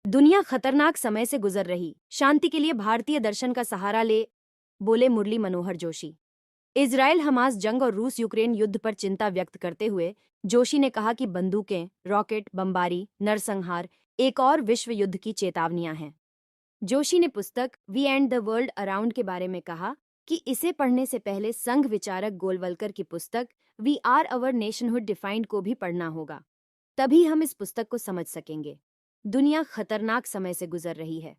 दुनिया खतरनाक समय से गुजर रही, शांति के लिए भारतीय दर्शन का सहारा ले, बोले मुरली मनोहर जोशी। इजराइल हमास जंग और रूस यूक्रेन युद्ध पर चिंता व्यक्त करते हुए जोशी ने कहा कि बंदूकें, रॉकेट, बमबारी, नरसंहार एक और विश्व युद्ध की चेतावनियां हैं। जोशी ने पुस्तक we and the world around के बारे में कहा कि इसे पढ़ने से पहले संघ विचारक गोलवलकर की पुस्तक we are our nationhood defined को भी पढ़ना होगा। तभी हम इस पुस्तक को समझ सकेंगे। दुनिया खतरनाक समय से गुजर रही है।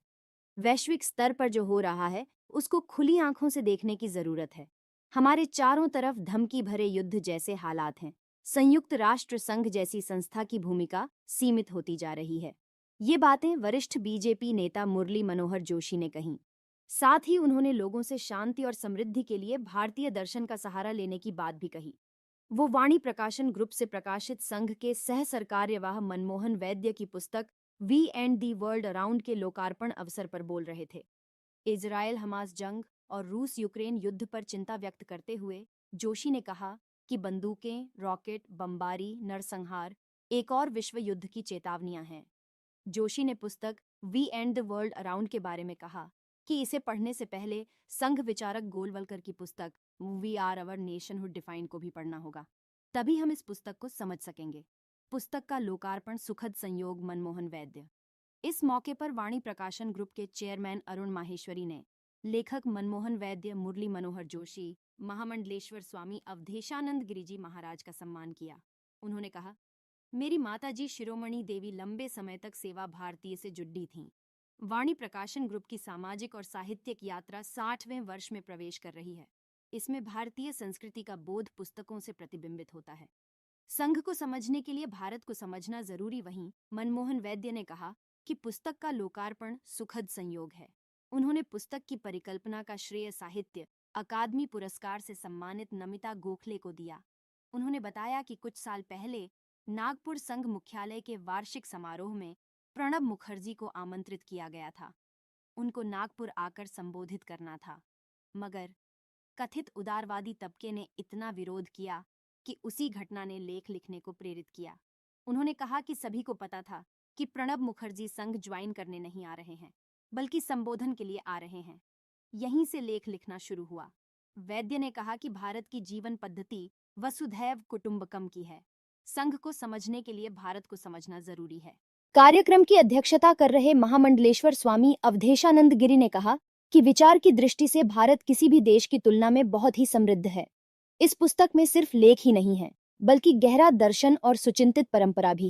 वैश्विक स्तर पर जो हो रहा है उसको खुली आंखों से देखने की जरूरत है। हमारे चारों तरफ धमकी भरे युद्ध जैसे हालात हैं। संयुक्त राष्ट्र संघ जैसी संस्था की भूमिका सीमित होती जा रही है। ये बातें वरिष्ठ बीजेपी नेता मुरली मनोहर जोशी ने कहीं। साथ ही उन्होंने लोगों से शांति और समृद्धि के लिए भारतीय दर्शन का सहारा लेने की बात भी कही। वो वाणी प्रकाशन ग्रुप से प्रकाशित संघ के सह सरकार्यवाह मनमोहन वैद्य की पुस्तक we and the world around के लोकार्पण अवसर पर बोल रहे थे। इजराइल हमास जंग और रूस यूक्रेन युद्ध पर चिंता व्यक्त करते हुए जोशी ने कहा कि बंदूकें, रॉकेट, बमबारी, नरसंहार एक और विश्व युद्ध की चेतावनियां हैं। जोशी ने पुस्तक we and the world around के बारे में कहा कि इसे पढ़ने से पहले संघ विचारक गोलवलकर की पुस्तक we are our nationhood defined को भी पढ़ना होगा। तभी हम इस पुस्तक को समझ सकेंगे। पुस्तक का लोकार्पण सुखद संयोग मनमोहन वैद्य। इस मौके पर वाणी प्रकाशन ग्रुप के चेयरमैन अरुण माहेश्वरी ने लेखक मनमोहन वैद्य, मुरली मनोहर जोशी, महामंडलेश्वर स्वामी अवधेशानंद गिरिजी महाराज का सम्मान किया। उन्होंने कहा, मेरी माताजी शिरोमणि देवी लंबे समय तक सेवा भारतीय से जुड़ी थीं। वाणी प्रकाशन ग्रुप की सामाजिक और साहित्यिक यात्रा 60वें वर्ष में प्रवेश कर रही है। इसमें भारतीय संस्कृति का बोध पुस्तकों से प्रतिबिंबित होता है। संघ को समझने के लिए भारत को समझना जरूरी। वहीं मनमोहन वैद्य ने कहा कि पुस्तक का लोकार्पण सुखद संयोग है। उन्होंने पुस्तक की परिकल्पना का श्रेय साहित्य अकादमी पुरस्कार से सम्मानित नमिता गोखले को दिया। उन्होंने बताया कि कुछ साल पहले नागपुर संघ मुख्यालय के वार्षिक समारोह में प्रणब मुखर्जी को आमंत्रित किया गया था। उनको नागपुर आकर संबोधित करना था, मगर कथित उदारवादी तबके ने इतना विरोध किया कि उसी घटना ने लेख लिखने को प्रेरित किया। उन्होंने कहा कि सभी को पता था कि प्रणब मुखर्जी संघ ज्वाइन करने नहीं आ रहे हैं, बल्कि संबोधन के लिए आ रहे हैं। यहीं से लेख लिखना शुरू हुआ। वैद्य ने कहा कि भारत की जीवन पद्धति वसुधैव कुटुंबकम की है। संघ को समझने के लिए भारत को समझना जरूरी है। कार्यक्रम की अध्यक्षता कर रहे महामंडलेश्वर स्वामी अवधेशानंद गिरी ने कहा कि विचार की दृष्टि से भारत किसी भी देश की तुलना में बहुत ही समृद्ध है। इस पुस्तक में सिर्फ लेख ही नहीं है, बल्कि गहरा दर्शन और सुचिंतित परंपरा भी।